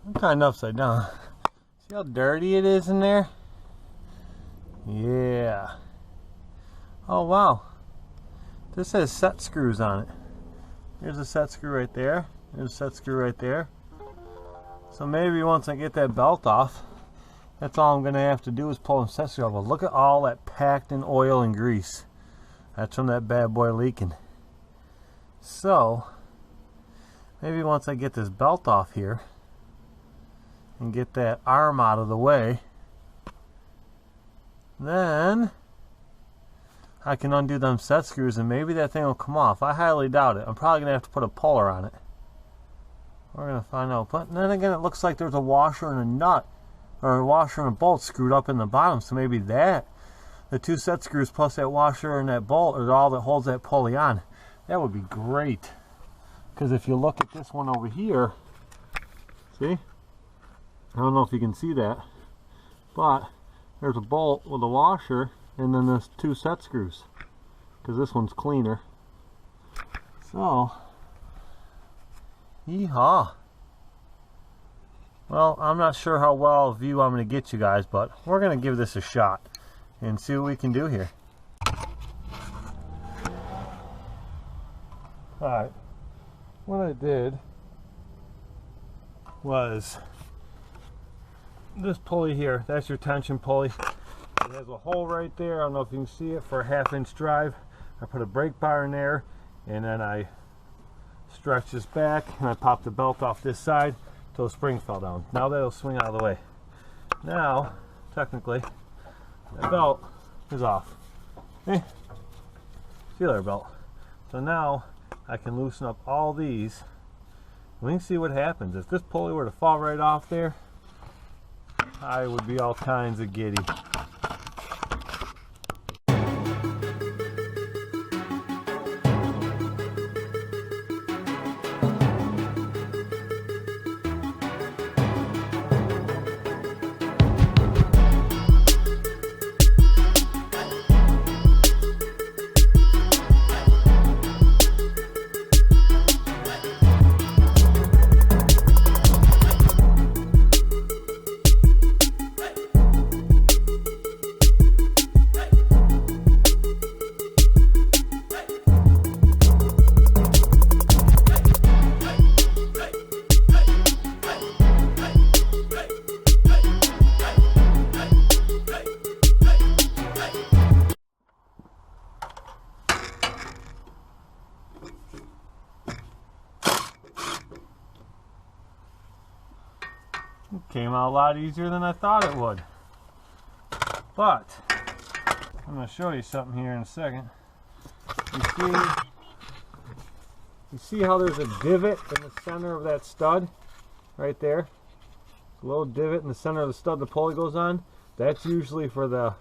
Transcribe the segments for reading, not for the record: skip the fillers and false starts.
I'm kind of upside down. See how dirty it is in there? Yeah. Oh wow. This has set screws on it. Here's a set screw right there. There's a set screw right there. So maybe once I get that belt off, that's all I'm going to have to do is pull the set screw off. But look at all that packed in oil and grease. That's from that bad boy leaking. So maybe once I get this belt off here and get that arm out of the way, then I can undo them set screws and maybe that thing will come off. I highly doubt it. I'm probably going to have to put a puller on it. We're going to find out. But then again, it looks like there's a washer and a nut, or a washer and a bolt screwed up in the bottom. So maybe that, the two set screws plus that washer and that bolt, are all that holds that pulley on. That would be great. Because if you look at this one over here, see? I don't know if you can see that, but there's a bolt with a washer and then there's two set screws, because this one's cleaner. So, yeehaw. Well, I'm not sure how well a view I'm going to get you guys, but we're going to give this a shot and see what we can do here. Alright, what I did was this pulley here. That's your tension pulley. It has a hole right there. I don't know if you can see it, for a 1/2 inch drive. I put a brake bar in there and then I stretch this back and I pop the belt off this side till the spring fell down. Now that'll swing out of the way. Now, technically, the belt is off. See there, belt. So now I can loosen up all these. We can see what happens. If this pulley were to fall right off there, I would be all kinds of giddy. Came out a lot easier than I thought it would. But I'm going to show you something here in a second. You see how there's a divot in the center of that stud right there? A little divot in the center of the stud the pulley goes on. That's usually for the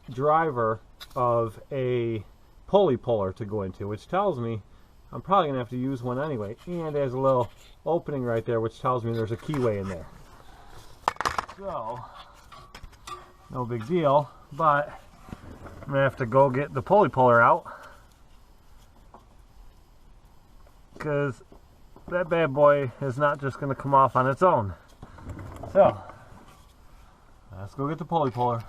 driver of a pulley puller to go into, which tells me I'm probably going to have to use one anyway. And there's a little opening right there which tells me there's a keyway in there. So, no big deal, but I'm going to have to go get the pulley puller out, because that bad boy is not just going to come off on its own. So, let's go get the pulley puller.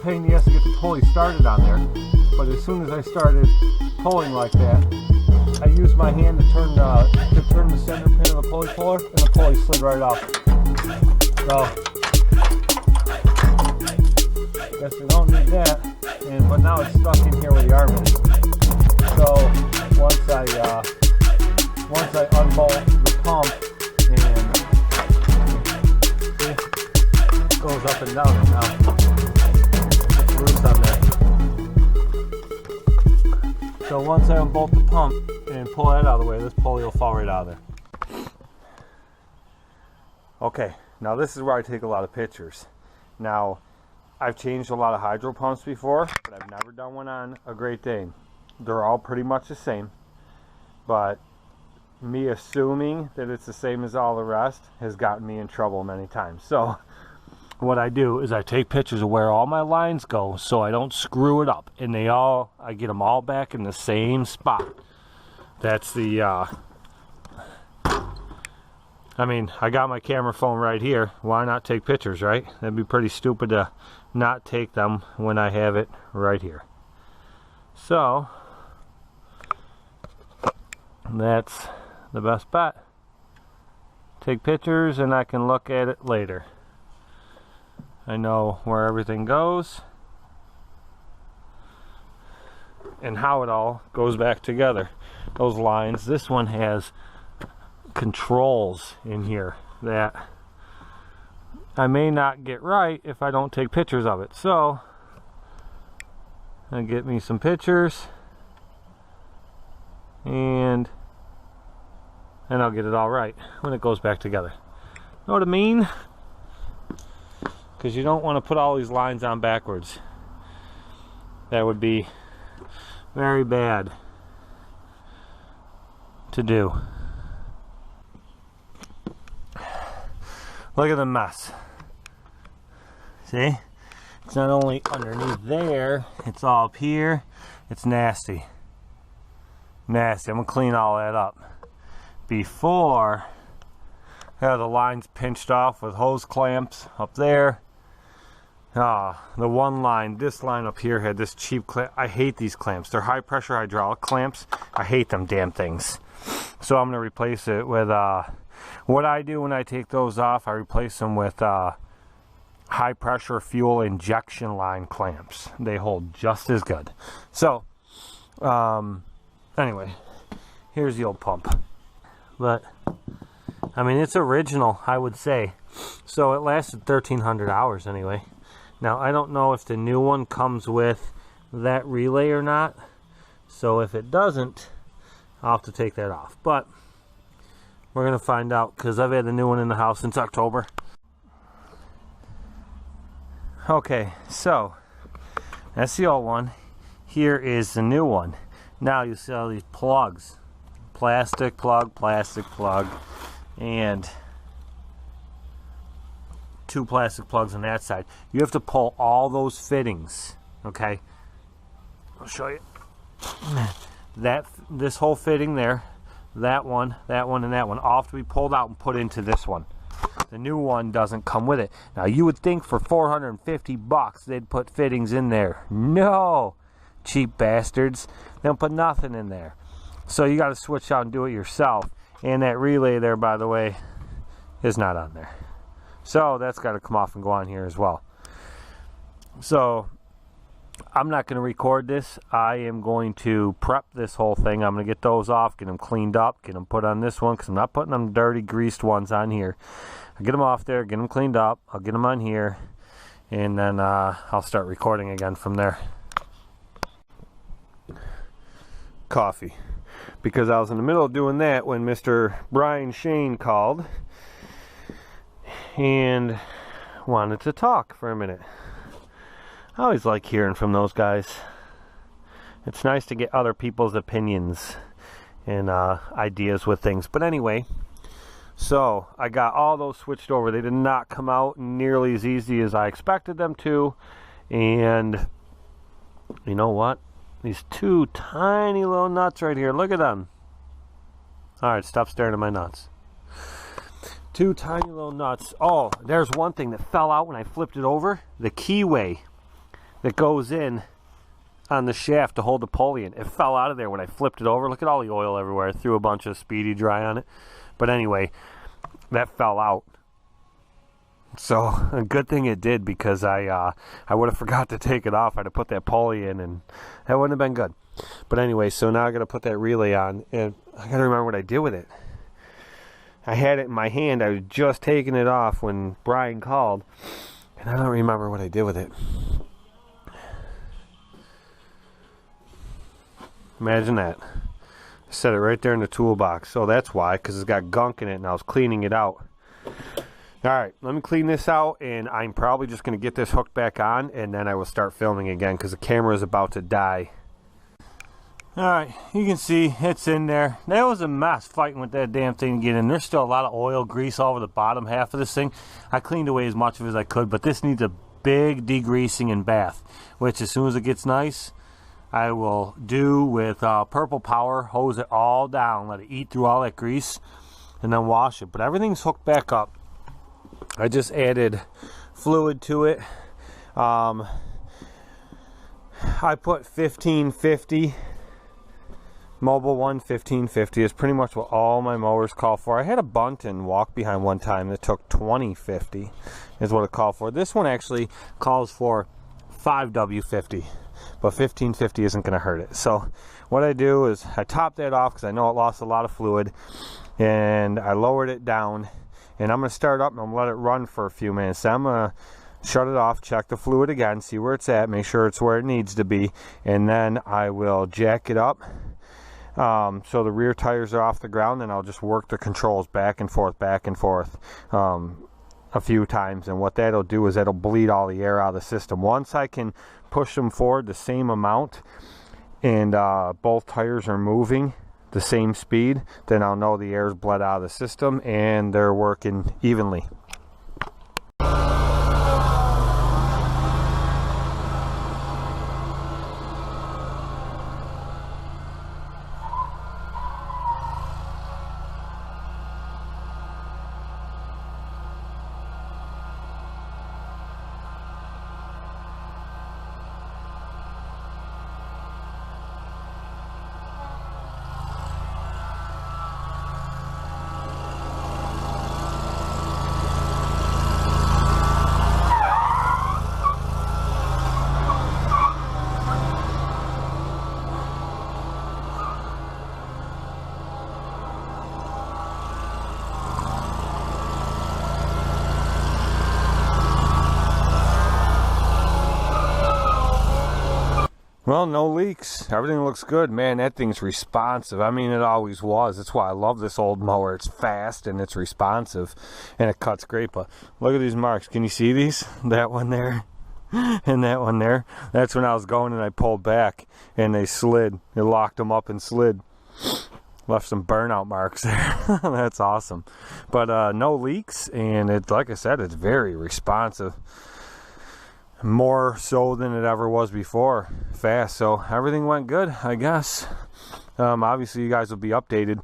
Pain in the ass to get the pulley started on there, but as soon as I started pulling like that, I used my hand to turn the center pin of the pulley puller, and the pulley slid right off. So I guess we don't need that, but now it's stuck in here where the arm is. So once I unbolt the pump and see, it goes up and down now. On there. So once I unbolt the pump and pull that out of the way, this pulley will fall right out of there. Okay, now this is where I take a lot of pictures. Now, I've changed a lot of hydro pumps before, but I've never done one on a Great Dane. They're all pretty much the same, but me assuming that it's the same as all the rest has gotten me in trouble many times. So what I do is I take pictures of where all my lines go so I don't screw it up, and I get them all back in the same spot. That's the I mean, I got my camera phone right here. Why not take pictures, right? That'd be pretty stupid to not take them when I have it right here. So that's the best bet. Take pictures and I can look at it later. I know where everything goes and how it all goes back together. Those lines, this one has controls in here that I may not get right if I don't take pictures of it. So I'll get me some pictures and I'll get it all right when it goes back together. Know what I mean? Because you don't want to put all these lines on backwards. That would be very bad to do. Look at the mess. See? It's not only underneath there, it's all up here. It's nasty. Nasty. I'm going to clean all that up. Before, I had the lines pinched off with hose clamps up there. The one line, this line up here had this cheap clamp. I hate these clamps. They're high pressure hydraulic clamps. I hate them damn things. So I'm going to replace it with, what I do when I take those off, I replace them with high pressure fuel injection line clamps. They hold just as good. So, anyway, here's the old pump. But, I mean, it's original, I would say. So it lasted 1,300 hours anyway. Now, I don't know if the new one comes with that relay or not. So if it doesn't, I'll have to take that off. But we're going to find out because I've had the new one in the house since October. Okay, so that's the old one. Here is the new one. Now you see all these plugs. Plastic plug, and 2 plastic plugs on that side. You have to pull all those fittings, okay? I'll show you. This whole fitting there, that one, and that one all have to be pulled out and put into this one. The new one doesn't come with it. Now you would think for $450 they'd put fittings in there. No, cheap bastards. They don't put nothing in there. So you got to switch out and do it yourself. And that relay there, by the way, is not on there. So that's got to come off and go on here as well. So I'm not going to record this. I am going to prep this whole thing. I'm going to get those off, get them cleaned up, get them put on this one because I'm not putting them dirty, greased ones on here. I'll get them off there, get them cleaned up. I'll get them on here, and then I'll start recording again from there. Coffee. Because I was in the middle of doing that when Mr. Brian Shane called and wanted to talk for a minute. I always like hearing from those guys. It's nice to get other people's opinions and ideas with things. But anyway, so I got all those switched over. They did not come out nearly as easy as I expected them to. And you know what? These 2 tiny little nuts right here. Look at them. Alright, stop staring at my nuts. 2 tiny little nuts. Oh, there's one thing that fell out when I flipped it over. The keyway that goes in on the shaft to hold the pulley in. It fell out of there when I flipped it over. Look at all the oil everywhere. I threw a bunch of Speedy Dry on it. But anyway, that fell out. So, a good thing it did because I would have forgot to take it off. I'd have put that pulley in and that wouldn't have been good. But anyway, so now I got to put that relay on and I got to remember what I did with it. I had it in my hand. I was just taking it off when Brian called and I don't remember what I did with it. Imagine that. I set it right there in the toolbox. So that's why, because it's got gunk in it and I was cleaning it out. All right, let me clean this out, and I'm probably just going to get this hooked back on, and then I will start filming again because the camera is about to die. All right, you can see it's in there. That was a mess fighting with that damn thing to get in. There's still a lot of oil, grease all over the bottom half of this thing. I cleaned away as much of it as I could, but this needs a big degreasing and bath, which as soon as it gets nice, I will do with Purple Power, hose it all down, let it eat through all that grease, and then wash it. But everything's hooked back up. I just added fluid to it. I put 1550, Mobile 1 1550 is pretty much what all my mowers call for. I had a bunt and Walkbehind one time that took 2050 is what it called for. This one actually calls for 5W50, but 1550 isn't going to hurt it. So what I do is I top that off because I know it lost a lot of fluid, and I lowered it down. And I'm going to start up and I'm going to let it run for a few minutes. Then I'm going to shut it off, check the fluid again, see where it's at, make sure it's where it needs to be. And then I will jack it up so the rear tires are off the ground, and I'll just work the controls back and forth a few times. And what that'll do is that'll bleed all the air out of the system. Once I can push them forward the same amount and both tires are moving the same speed, then I'll know the air's bled out of the system and they're working evenly. Well, no leaks. Everything looks good. Man, that thing's responsive. I mean, it always was. That's why I love this old mower. It's fast and it's responsive and it cuts great. But look at these marks. Can you see these? That one there and that one there. That's when I was going and I pulled back and they slid. It locked them up and slid. Left some burnout marks there. That's awesome. But no leaks, and it's, like I said, it's very responsive. More so than it ever was before. Fast. So everything went good, I guess. Obviously you guys will be updated.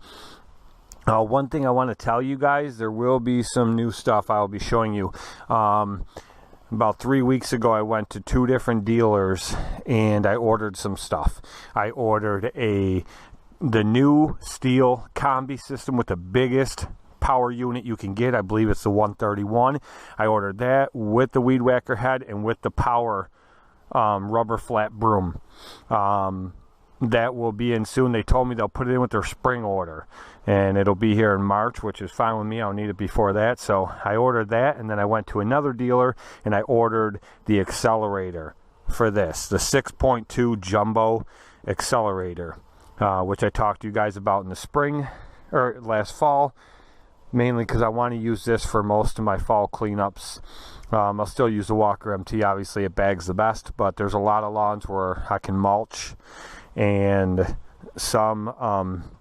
One thing I want to tell you guys, there will be some new stuff I will be showing you. About 3 weeks ago I went to 2 different dealers and I ordered some stuff. I ordered the new steel combi system with the biggest power unit you can get. I believe it's the 131. I ordered that with the weed whacker head and with the power rubber flat broom. That will be in soon. They told me they'll put it in with their spring order, and it'll be here in March, which is fine with me. I'll need it before that. So I ordered that, and then I went to another dealer and I ordered the accelerator for this, the 6.2 jumbo accelerator, which I talked to you guys about in the spring or last fall. Mainly because I want to use this for most of my fall cleanups. I'll still use the Walker MT. Obviously, it bags the best, but there's a lot of lawns where I can mulch, and some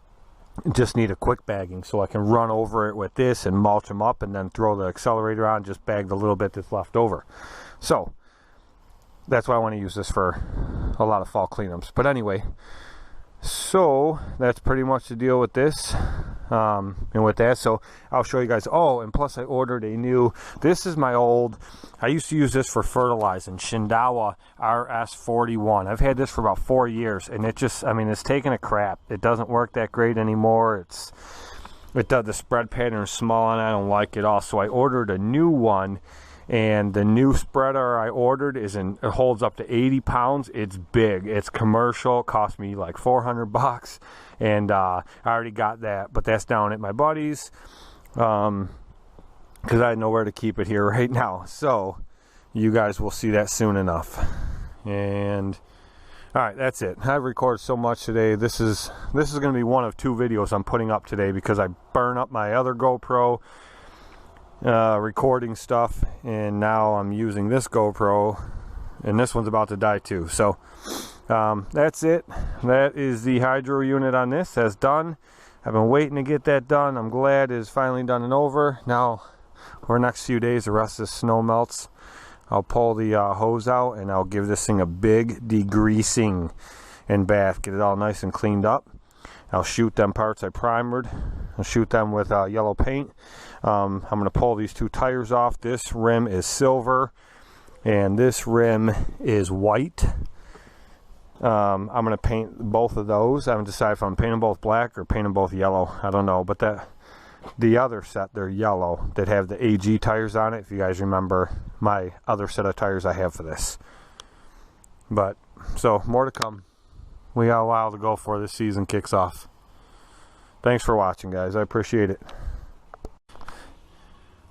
just need a quick bagging, so I can run over it with this and mulch them up, and then throw the accelerator on, just bag the little bit that's left over. So that's why I want to use this for a lot of fall cleanups. But anyway, so that's pretty much the deal with this. And with that, so I'll show you guys. Oh, and plus I ordered a new, this is my old, I used to use this for fertilizing, Shindawa RS41. I've had this for about 4 years, and it just, I mean, it's taking a crap. It doesn't work that great anymore. It does, the spread pattern is small, and I don't like it all. So I ordered a new one, and the new spreader I ordered it holds up to 80 pounds. It's big. It's commercial. It cost me like $400, and I already got that, but that's down at my buddy's because I had nowhere to keep it here right now. So you guys will see that soon enough. And all right, that's it. I've recorded so much today. This is going to be one of 2 videos I'm putting up today because I burn up my other GoPro. recording stuff, and now I'm using this GoPro, and this one's about to die too. So that's it. That is the hydro unit on this. That's done. I've been waiting to get that done. I'm glad it's finally done and over. Now, over the next few days, the rest of the snow melts. I'll pull the hose out, and I'll give this thing a big degreasing and bath. Get it all nice and cleaned up. I'll shoot them parts I primered. I'll shoot them with yellow paint. I'm going to pull these 2 tires off. This rim is silver, and this rim is white. I'm going to paint both of those. I haven't decided if I'm painting them both black or painting them both yellow. I don't know. But the other set, they're yellow, that have the AG tires on it. If you guys remember my other set of tires I have for this. But, so, more to come. We got a while to go before this season kicks off. Thanks for watching, guys. I appreciate it.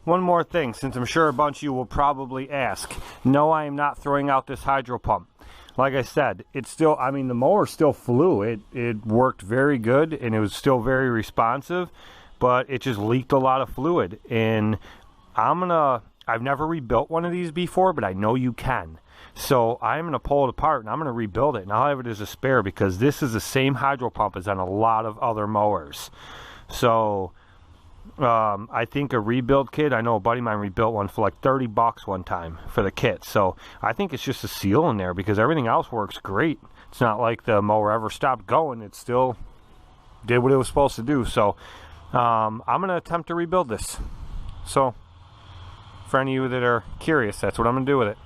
One more thing, since I'm sure a bunch of you will probably ask. No, I am not throwing out this hydro pump. Like I said, it's still, I mean, the mower still flew. It worked very good, and it was still very responsive, but it just leaked a lot of fluid. And I've never rebuilt one of these before, but I know you can. So I'm going to pull it apart, and I'm going to rebuild it, and I'll have it as a spare, because this is the same hydro pump as on a lot of other mowers. So I think a rebuild kit, I know a buddy of mine rebuilt one for like 30 bucks one time for the kit. So I think it's just a seal in there, because everything else works great. It's not like the mower ever stopped going. It still did what it was supposed to do. So I'm going to attempt to rebuild this. So for any of you that are curious, that's what I'm going to do with it.